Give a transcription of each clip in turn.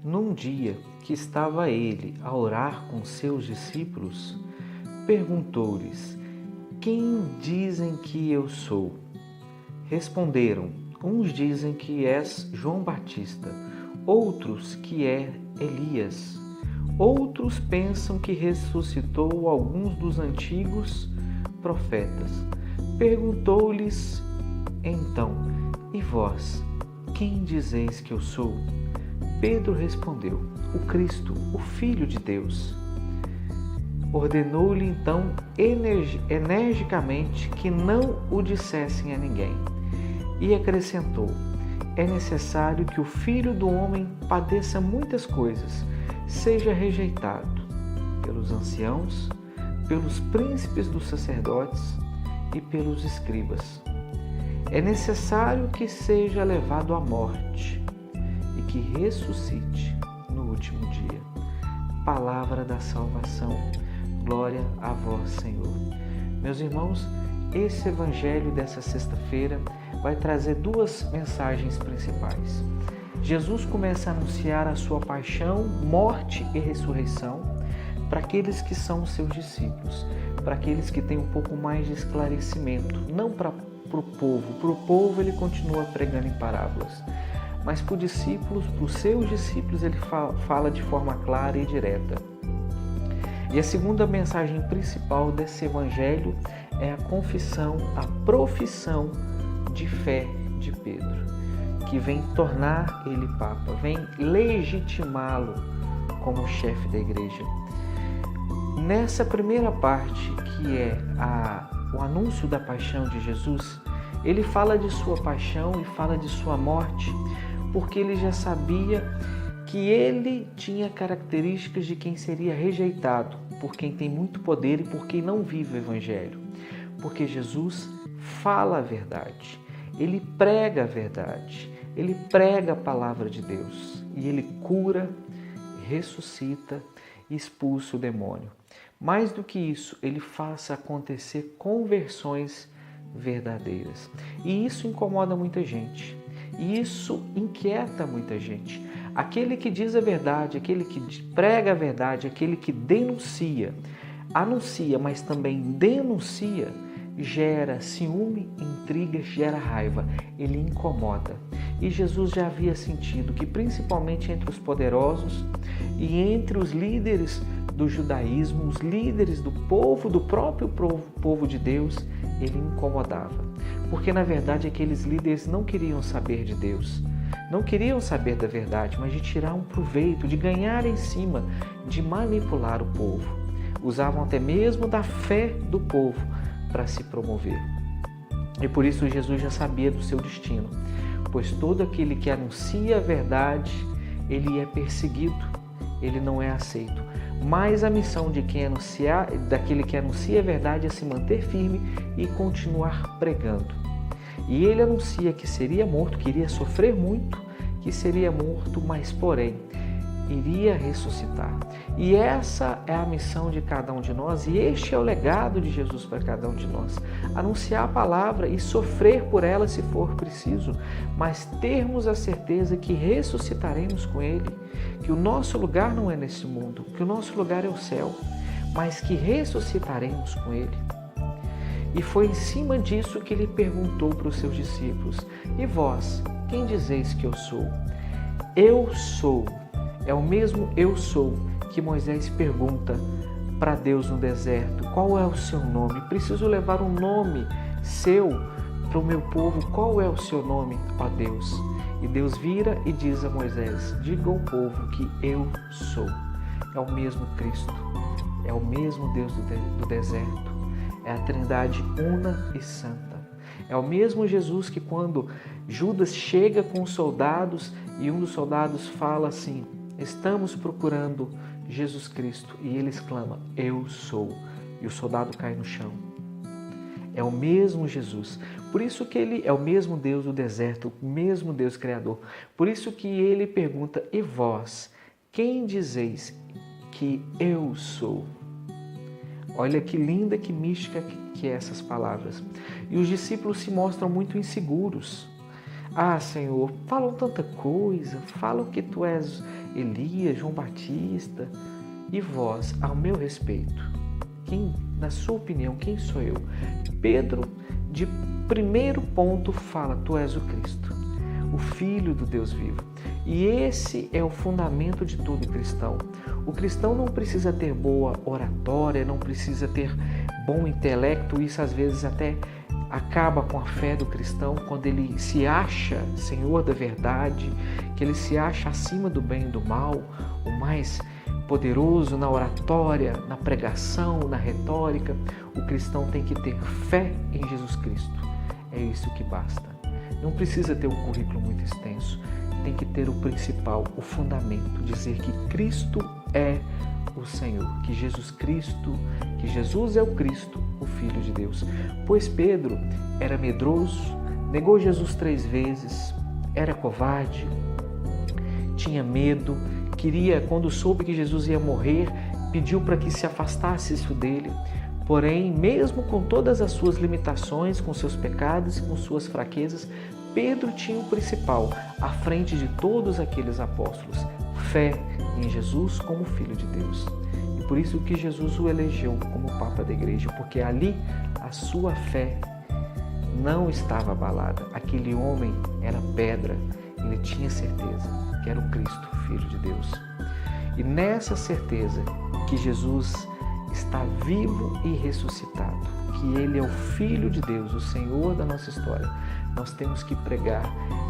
Num dia que estava ele a orar com seus discípulos, perguntou-lhes: Quem dizem que eu sou? Responderam: Uns dizem que és João Batista, outros que é Elias. Outros pensam que ressuscitou alguns dos antigos profetas. Perguntou-lhes então: E vós, quem dizeis que eu sou? Pedro respondeu: O Cristo, o Filho de Deus. Ordenou-lhe então energicamente que não o dissessem a ninguém. E acrescentou: É necessário que o Filho do Homem padeça muitas coisas, seja rejeitado pelos anciãos, pelos príncipes dos sacerdotes e pelos escribas. É necessário que seja levado à morte e que ressuscite no último dia. Palavra da salvação. Glória a vós, Senhor. Meus irmãos, esse evangelho dessa sexta-feira vai trazer duas mensagens principais. Jesus começa a anunciar a sua paixão, morte e ressurreição para aqueles que são seus discípulos, para aqueles que têm um pouco mais de esclarecimento, não para o povo. Para o povo ele continua pregando em parábolas, mas para os discípulos, para os seus discípulos, ele fala de forma clara e direta. E a segunda mensagem principal desse evangelho é a confissão, a profissão de fé de Pedro, que vem tornar ele Papa, vem legitimá-lo como chefe da igreja. Nessa primeira parte, que é o anúncio da paixão de Jesus, ele fala de sua paixão e fala de sua morte, porque ele já sabia que ele tinha características de quem seria rejeitado, por quem tem muito poder e por quem não vive o Evangelho. Porque Jesus fala a verdade, ele prega a verdade, ele prega a palavra de Deus e ele cura, ressuscita e expulsa o demônio. Mais do que isso, ele faz acontecer conversões verdadeiras. E isso incomoda muita gente. E isso inquieta muita gente. Aquele que diz a verdade, aquele que prega a verdade, aquele que denuncia, anuncia, mas também denuncia, gera ciúme, intriga, gera raiva. Ele incomoda. E Jesus já havia sentido que principalmente entre os poderosos e entre os líderes do judaísmo, os líderes do povo, do próprio povo de Deus, ele incomodava. Porque na verdade aqueles líderes não queriam saber de Deus, não queriam saber da verdade, mas de tirar um proveito, de ganhar em cima, de manipular o povo. Usavam até mesmo da fé do povo para se promover. E por isso Jesus já sabia do seu destino, pois todo aquele que anuncia a verdade, ele é perseguido, ele não é aceito. Mas a missão daquele que anuncia a verdade é se manter firme e continuar pregando. E ele anuncia que seria morto, que iria sofrer muito, que seria morto, mas porém iria ressuscitar. E essa é a missão de cada um de nós, e este é o legado de Jesus para cada um de nós. Anunciar a palavra e sofrer por ela se for preciso, mas termos a certeza que ressuscitaremos com Ele, que o nosso lugar não é nesse mundo, que o nosso lugar é o céu, mas que ressuscitaremos com Ele. E foi em cima disso que ele perguntou para os seus discípulos: E vós, quem dizeis que eu sou? Eu sou. É o mesmo eu sou que Moisés pergunta para Deus no deserto: Qual é o seu nome? Preciso levar um nome seu para o meu povo. Qual é o seu nome, ó Deus? E Deus vira e diz a Moisés: Diga ao povo que eu sou. É o mesmo Cristo, é o mesmo Deus do deserto, é a Trindade una e santa. É o mesmo Jesus que quando Judas chega com os soldados e um dos soldados fala assim: Estamos procurando Jesus Cristo. E ele exclama: Eu sou. E o soldado cai no chão. É o mesmo Jesus. Por isso que ele é o mesmo Deus do deserto, o mesmo Deus Criador. Por isso que ele pergunta: E vós, quem dizeis que eu sou? Olha que linda, que mística que é essas palavras. E os discípulos se mostram muito inseguros. Ah, Senhor, falam tanta coisa, falam que Tu és Elias, João Batista. E vós, ao meu respeito, quem, na sua opinião, quem sou eu? Pedro, de primeiro ponto, fala: tu és o Cristo, o Filho do Deus vivo. E esse é o fundamento de todo cristão. O cristão não precisa ter boa oratória, não precisa ter bom intelecto. Isso às vezes até acaba com a fé do cristão, quando ele se acha senhor da verdade, que ele se acha acima do bem e do mal, o mais poderoso na oratória, na pregação, na retórica. O cristão tem que ter fé em Jesus Cristo. É isso que basta. Não precisa ter um currículo muito extenso. Tem que ter o principal, o fundamento, dizer que Cristo é o Senhor, que Jesus é o Cristo, o Filho de Deus. Pois Pedro era medroso, negou Jesus 3 vezes, era covarde, tinha medo, quando soube que Jesus ia morrer, pediu para que se afastasse isso dele. Porém, mesmo com todas as suas limitações, com seus pecados, com suas fraquezas, Pedro tinha o principal, à frente de todos aqueles apóstolos: fé em Jesus como Filho de Deus. E por isso que Jesus o elegeu como Papa da Igreja, porque ali a sua fé não estava abalada. Aquele homem era pedra, ele tinha certeza que era o Cristo, Filho de Deus. E nessa certeza que Jesus está vivo e ressuscitado, que Ele é o Filho de Deus, o Senhor da nossa história, nós temos que pregar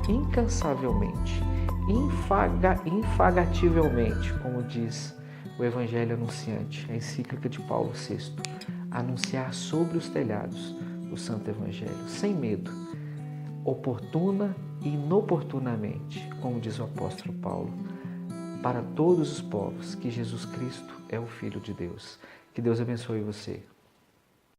incansavelmente, infagativelmente, como diz o Evangelho Anunciante, a encíclica de Paulo VI, anunciar sobre os telhados o Santo Evangelho, sem medo, oportuna e inoportunamente, como diz o apóstolo Paulo, para todos os povos, que Jesus Cristo é o Filho de Deus. Que Deus abençoe você.